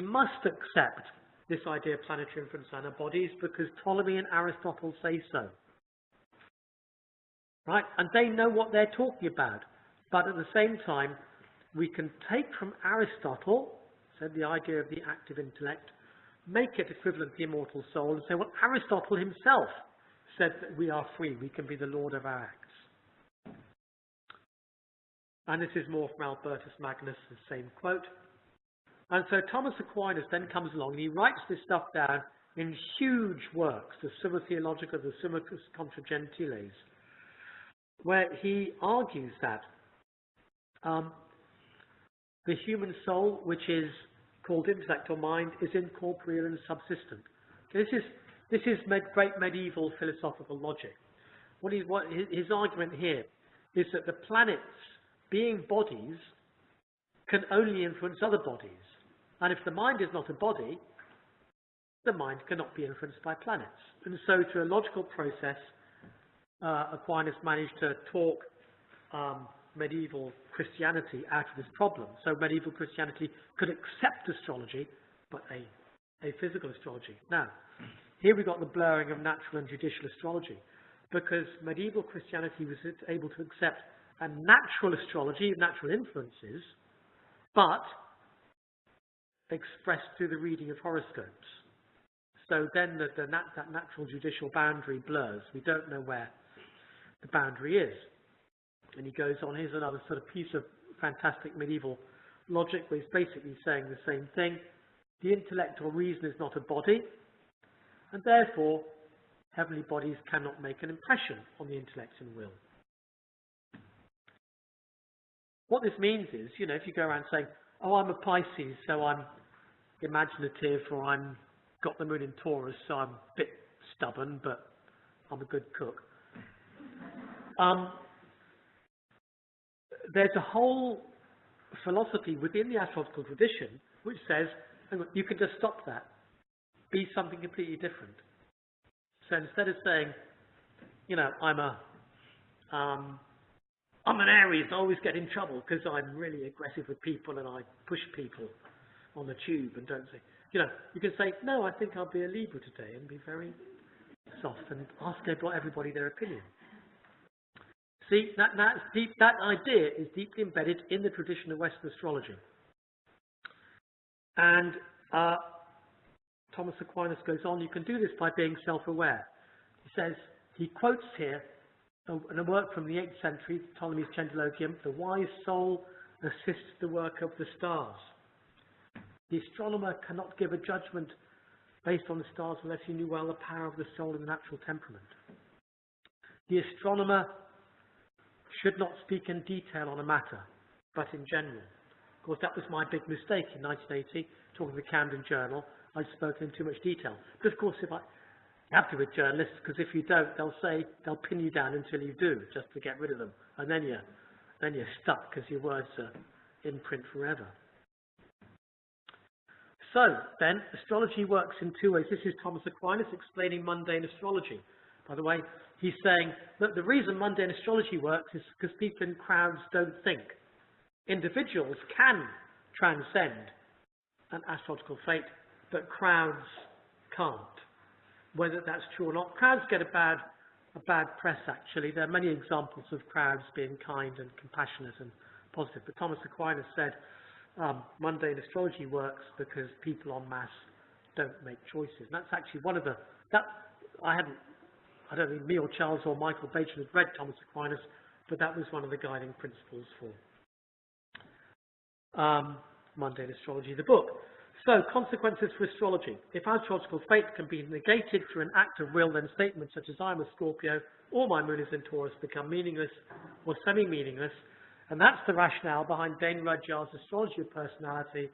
must accept this idea of planetary influence on our bodies? Because Ptolemy and Aristotle say so. Right? And they know what they're talking about. But at the same time, we can take from Aristotle, so the idea of the active intellect, make it equivalent to the immortal soul, and say, well, Aristotle himself said that we are free, we can be the lord of our acts. And this is more from Albertus Magnus, the same quote. And so Thomas Aquinas then comes along and he writes this stuff down in huge works, the Summa Theologica, the Summa Contra Gentiles, where he argues that the human soul, which is called intellect or mind, is incorporeal and subsistent. This is great medieval philosophical logic. His argument here is that the planets, being bodies, can only influence other bodies. And if the mind is not a body, the mind cannot be influenced by planets. And so through a logical process, Aquinas managed to talk medieval Christianity out of this problem. So medieval Christianity could accept astrology, but a physical astrology. Now, here we've got the blurring of natural and judicial astrology, because medieval Christianity was able to accept a natural astrology, natural influences, but expressed through the reading of horoscopes. So then that natural judicial boundary blurs. We don't know where the boundary is. And he goes on, here's another sort of piece of fantastic medieval logic where he's basically saying the same thing. The intellect or reason is not a body, and therefore heavenly bodies cannot make an impression on the intellect and will. What this means is, you know, if you go around saying, oh, I'm a Pisces, so I'm imaginative, or I'm got the moon in Taurus, so I'm a bit stubborn, but I'm a good cook. There's a whole philosophy within the astrological tradition which says, you can just stop that. Be something completely different. So instead of saying, you know, I'm an Aries, I always get in trouble because I'm really aggressive with people and I push people on the tube and don't say, you know, you can say, no, I think I'll be a Libra today and be very soft and ask everybody their opinion. See, that idea is deeply embedded in the tradition of Western astrology. And Thomas Aquinas goes on, you can do this by being self-aware. He says, he quotes here in a work from the 8th century, Ptolemy's Chendilogium, the wise soul assists the work of the stars. The astronomer cannot give a judgment based on the stars unless he knew well the power of the soul and the natural temperament. The astronomer should not speak in detail on a matter, but in general. Of course, that was my big mistake in 1980, talking to the Campion journal. I'd spoken in too much detail. But of course, you have to with journalists, because if you don't, they'll pin you down until you do, just to get rid of them. And then you're stuck because your words are in print forever. So then, astrology works in two ways. This is Thomas Aquinas explaining mundane astrology. By the way, he's saying that the reason mundane astrology works is because people in crowds don't think. Individuals can transcend an astrological fate, but crowds can't. Whether that's true or not, crowds get a bad press, actually. There are many examples of crowds being kind and compassionate and positive. But Thomas Aquinas said mundane astrology works because people en masse don't make choices. And that's actually one of the... I don't think me or Charles or Michael Bajan had read Thomas Aquinas, but that was one of the guiding principles for Mundane Astrology, the book. So, consequences for astrology. If astrological fate can be negated through an act of will, then statements such as I am a Scorpio or my moon is in Taurus become meaningless or semi-meaningless. And that's the rationale behind Dane Rudyard's Astrology of Personality.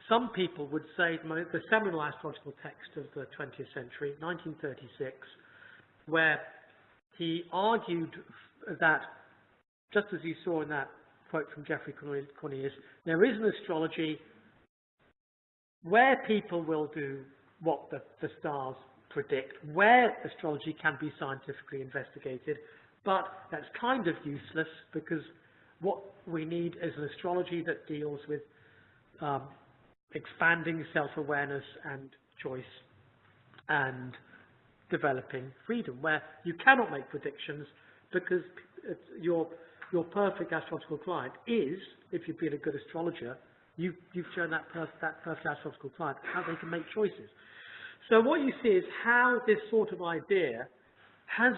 Some people would say the seminal astrological text of the 20th century, 1936, where he argued that, just as you saw in that quote from Geoffrey Cornelius, there is an astrology where people will do what the stars predict, where astrology can be scientifically investigated, but that's kind of useless because what we need is an astrology that deals with expanding self-awareness and choice and developing freedom, where you cannot make predictions because your perfect astrological client is, if you've been a good astrologer, you've shown that perfect astrological client how they can make choices. So what you see is how this sort of idea has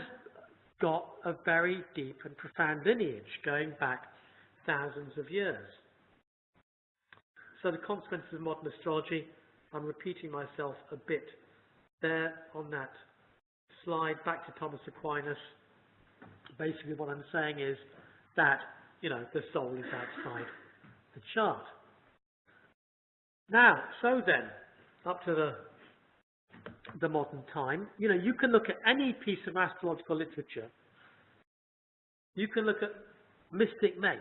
got a very deep and profound lineage going back thousands of years. So the consequences of modern astrology, I'm repeating myself a bit there on that slide, back to Thomas Aquinas. Basically what I'm saying is that, the soul is outside the chart. Now, so then, up to the modern time, you can look at any piece of astrological literature. You can look at Mystic Meg,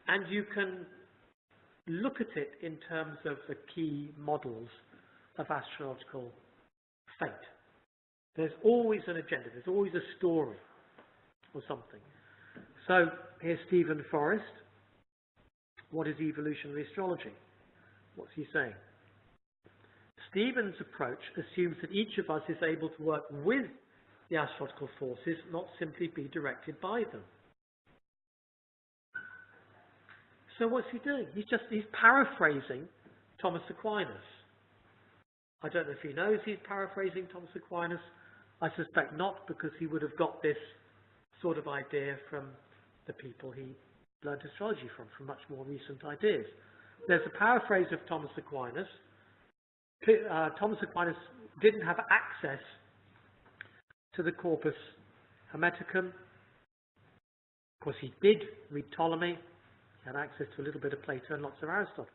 and you can look at it in terms of the key models of astrological fate. There's always an agenda, there's always a story or something. So here's Stephen Forrest. What is evolutionary astrology? What's he saying? Stephen's approach assumes that each of us is able to work with the astrological forces, not simply be directed by them. So what's he doing? He's paraphrasing Thomas Aquinas. I don't know if he knows he's paraphrasing Thomas Aquinas. I suspect not, because he would have got this sort of idea from the people he learned astrology from much more recent ideas. There's a paraphrase of Thomas Aquinas. Thomas Aquinas didn't have access to the corpus Hermeticum. Of course, he did read Ptolemy. He had access to a little bit of Plato and lots of Aristotle.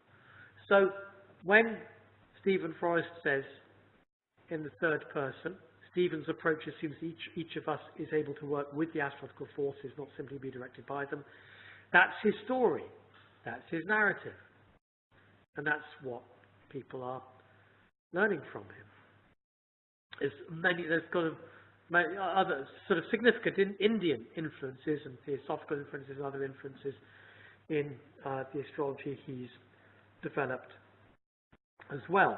So when Stephen Forrest says in the third person, Stephen's approach assumes each of us is able to work with the astrological forces, not simply be directed by them. That's his story. That's his narrative. And that's what people are learning from him. There's got many other sort of significant Indian influences and theosophical influences and other influences in the astrology he's developed as well.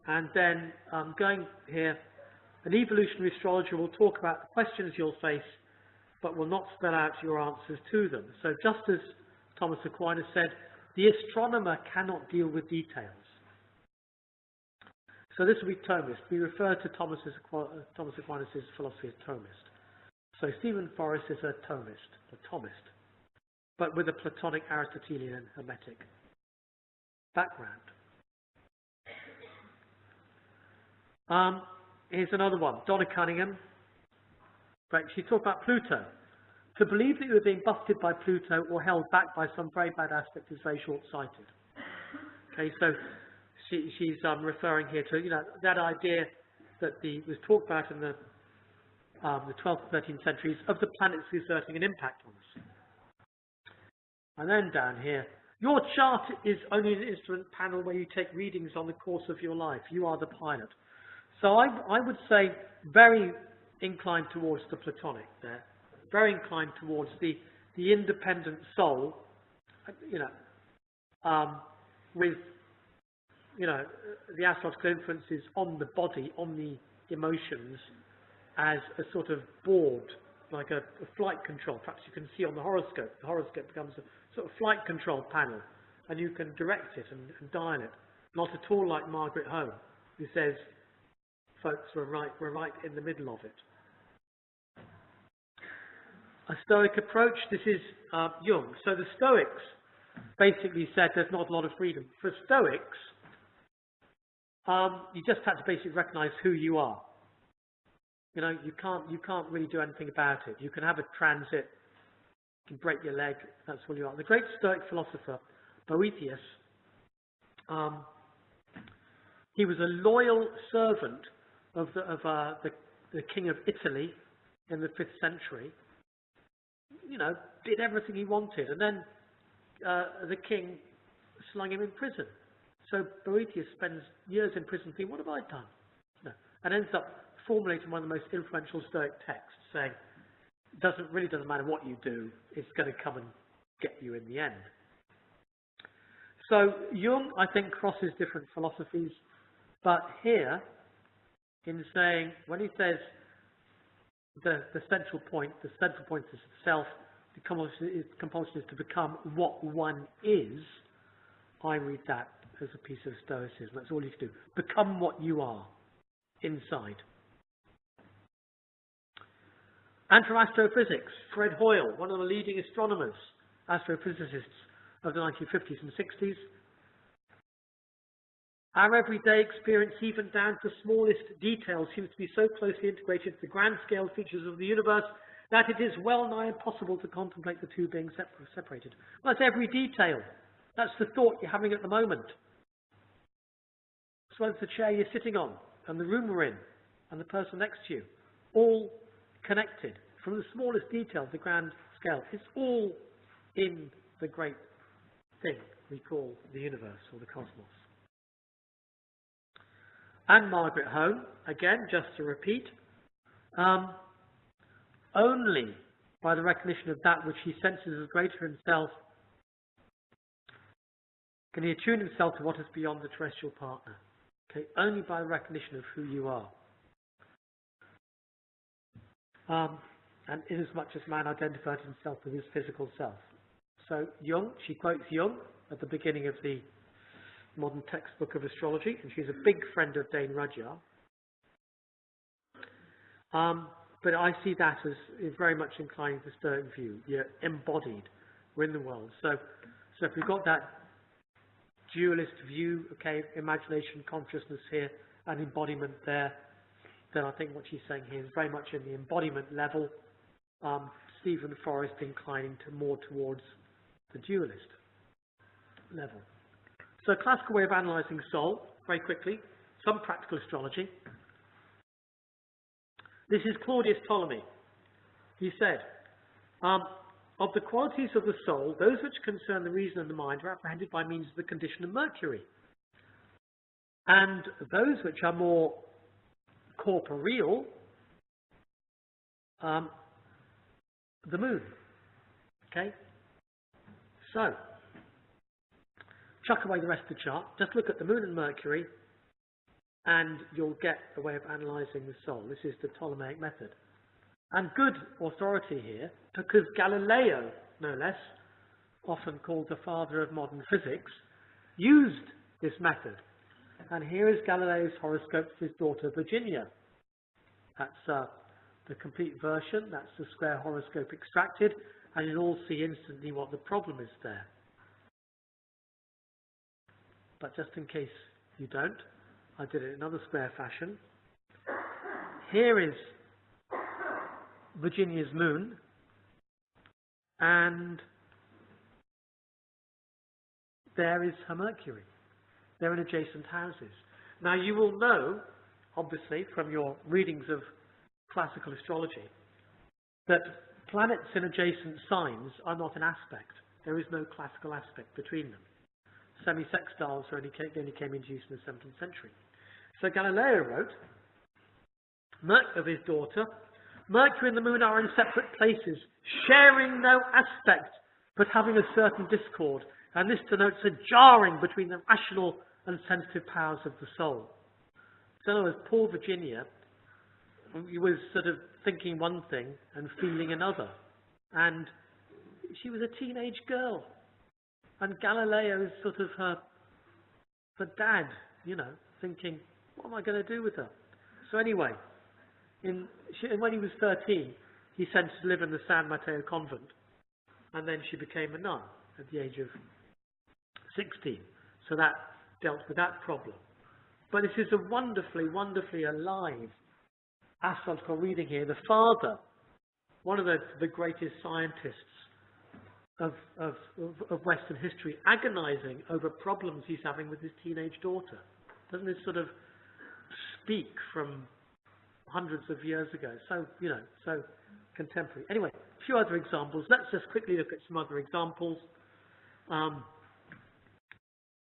And then going here, an evolutionary astrologer will talk about the questions you'll face, but will not spell out your answers to them. So just as Thomas Aquinas said, the astronomer cannot deal with details. So this will be Thomist. We refer to Thomas Aquinas' philosophy as Thomist. So Stephen Forrest is a Thomist, but with a Platonic, Aristotelian and Hermetic background. Here's another one, Donna Cunningham. Right, she talked about Pluto. To believe that you are being buffeted by Pluto or held back by some very bad aspect is very short-sighted. Okay, so she's referring here to that idea that was talked about in the 12th and 13th centuries of the planets exerting an impact on us. And then down here, your chart is only an instrument panel where you take readings on the course of your life. You are the pilot. So I would say very inclined towards the Platonic there, very inclined towards the independent soul, with the astrological influences on the body, on the emotions, as a sort of board, like a flight control. Perhaps you can see on the horoscope. The horoscope becomes a sort of flight control panel, and you can direct it and dial it. Not at all like Margaret Home, who says folks were right in the middle of it. A Stoic approach. This is Jung. So the Stoics basically said there's not a lot of freedom. For Stoics, you just have to basically recognize who you are. You can't really do anything about it. You can have a transit, you can break your leg, that's all you are. The great Stoic philosopher, Boethius, he was a loyal servant of the king of Italy in the 5th century. Did everything he wanted, and then the king slung him in prison. So Boethius spends years in prison thinking, what have I done? And ends up formulating one of the most influential Stoic texts, saying, it doesn't matter what you do, it's going to come and get you in the end. So Jung, I think, crosses different philosophies, but here, in saying, when he says the central point is self, the compulsion is to become what one is, I read that as a piece of Stoicism. That's all you can do. Become what you are, inside. And from astrophysics, Fred Hoyle, one of the leading astronomers, astrophysicists of the 1950s and 60s. Our everyday experience, even down to the smallest details, seems to be so closely integrated with the grand-scale features of the universe that it is well nigh impossible to contemplate the two being separated. Well, that's every detail. That's the thought you're having at the moment. As well as the chair you're sitting on, and the room we're in, and the person next to you. All connected, from the smallest detail to the grand scale. It's all in the great thing we call the universe or the cosmos. And Margaret Home, again, just to repeat, only by the recognition of that which he senses as greater himself can he attune himself to what is beyond the terrestrial partner. Okay? Only by the recognition of who you are. And inasmuch as man identified himself with his physical self. So Jung, she quotes Jung at the beginning of the modern textbook of astrology, and she's a big friend of Dane Rudyard. But I see that as very much inclining to the Stoic view. You're embodied. We're in the world. So if we've got that dualist view, okay, imagination, consciousness here, and embodiment there, then I think what she's saying here is very much in the embodiment level. Stephen Forrest inclining to more towards the dualist level. So a classical way of analysing soul, very quickly, some practical astrology. This is Claudius Ptolemy. He said, of the qualities of the soul, those which concern the reason and the mind are apprehended by means of the condition of Mercury. And those which are more corporeal, the moon. Okay? So, chuck away the rest of the chart, just look at the moon and Mercury, and you'll get a way of analysing the soul. This is the Ptolemaic method. And good authority here, because Galileo, no less, often called the father of modern physics, used this method. And here is Galileo's horoscope for his daughter Virginia. That's the complete version, that's the square horoscope extracted, and you'll all see instantly what the problem is there. But just in case you don't, I did it in another square fashion. Here is Virginia's moon, and there is her Mercury. They're in adjacent houses. Now you will know, obviously, from your readings of classical astrology, that planets in adjacent signs are not an aspect. There is no classical aspect between them. Semi-sextiles only came into use in the 17th century. So Galileo wrote, of his daughter, Mercury and the moon are in separate places, sharing no aspect, but having a certain discord, and this denotes a jarring between the rational and sensitive powers of the soul. So in other words, poor Virginia, he was sort of thinking one thing and feeling another. And she was a teenage girl. And Galileo is sort of her dad, you know, thinking, what am I going to do with her? So anyway, when he was 13, he sent her to live in the San Mateo convent. And then she became a nun at the age of 16. So that dealt with that problem. But this is a wonderfully, wonderfully alive astrological reading here. The father, one of the greatest scientists of Western history, agonizing over problems he's having with his teenage daughter. Doesn't this sort of speak from hundreds of years ago? So, you know, so contemporary. Anyway, a few other examples. Let's just quickly look at some other examples.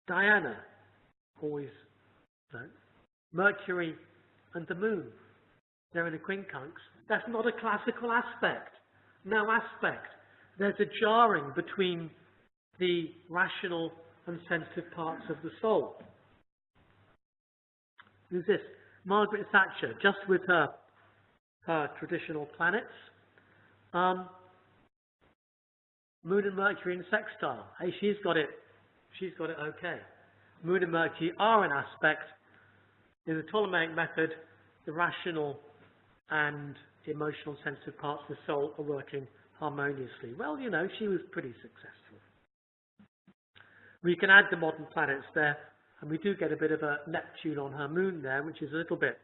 Diana, always, no, Mercury and the moon. They're in a quincunx. That's not a classical aspect. No aspect. There's a jarring between the rational and sensitive parts of the soul. Who's this? Margaret Thatcher, just with her traditional planets. Moon and Mercury in sextile. Hey, she's got it okay. Moon and Mercury are an aspect. In the Ptolemaic method, the rational and emotional sensitive parts of the soul are working harmoniously. Well, you know, she was pretty successful. We can add the modern planets there, and we do get a bit of a Neptune on her moon there, which is a little bit,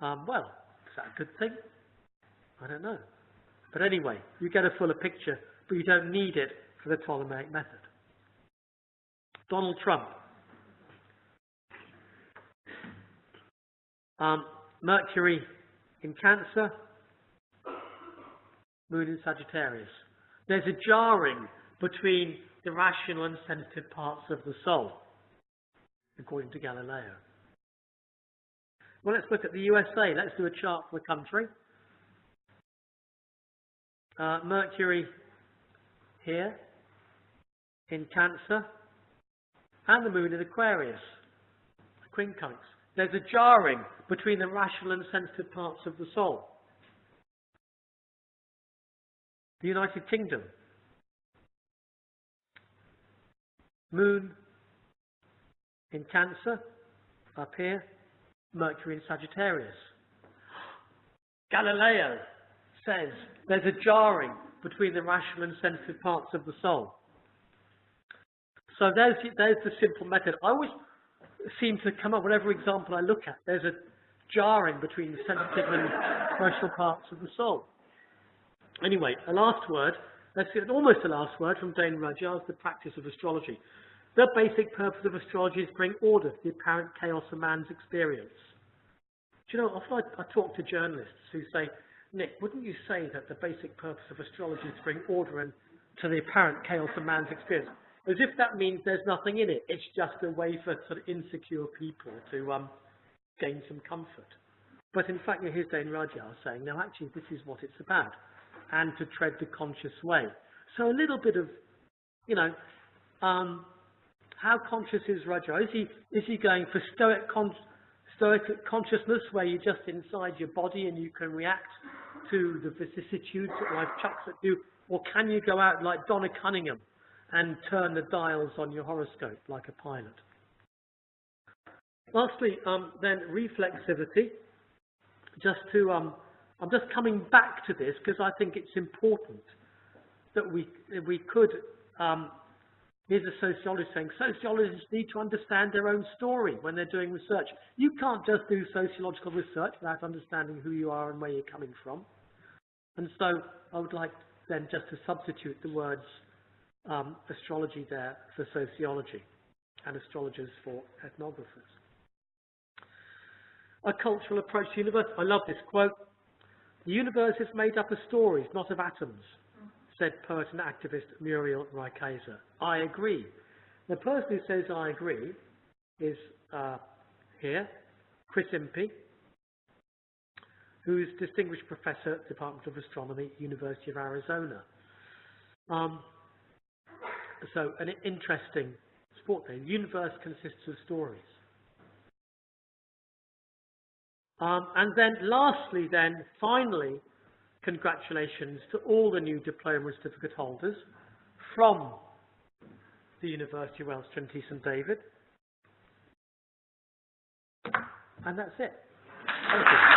well, is that a good thing? I don't know. But anyway, you get a fuller picture, but you don't need it for the Ptolemaic method. Donald Trump. Mercury in Cancer, Moon in Sagittarius. There's a jarring between the rational and sensitive parts of the soul, according to Galileo. Well, let's look at the USA. Let's do a chart for the country. Mercury here in Cancer, and the Moon in Aquarius, the quincunx. There's a jarring between the rational and sensitive parts of the soul. The United Kingdom. Moon in Cancer, up here, Mercury in Sagittarius. Galileo says there's a jarring between the rational and sensitive parts of the soul. So there's the simple method. I always seem to come up, whatever example I look at, there's a jarring between the sensitive and emotional parts of the soul. Anyway, a last word, let's get almost a last word from Dane Rudyard's The Practice of Astrology. The basic purpose of astrology is to bring order to the apparent chaos of man's experience. Do you know, often I talk to journalists who say, Nick, wouldn't you say that the basic purpose of astrology is to bring order to the apparent chaos of man's experience? As if that means there's nothing in it. It's just a way for sort of insecure people to gain some comfort. But in fact, here's Dane Rudyard saying, no, actually, this is what it's about, and to tread the conscious way. So a little bit of, you know, how conscious is Rudyard? Is he going for Stoic consciousness, where you're just inside your body and you can react to the vicissitudes that life chucks at you, or can you go out like Donna Cunningham and turn the dials on your horoscope like a pilot? Lastly, then reflexivity. I'm just coming back to this because I think it's important that we could. Here's a sociologist saying sociologists need to understand their own story when they're doing research. You can't just do sociological research without understanding who you are and where you're coming from. And so I would like then just to substitute the words astrology there for sociology, and astrologers for ethnographers. A cultural approach to the universe. I love this quote. The universe is made up of stories, not of atoms, said poet and activist Muriel Rukeyser. I agree. The person who says I agree is here, Chris Impey, who's Distinguished Professor at the Department of Astronomy, University of Arizona. So an interesting sport there. The universe consists of stories. And then lastly then, finally, congratulations to all the new diploma and certificate holders from the University of Wales, Trinity, St David. And that's it. Thank you.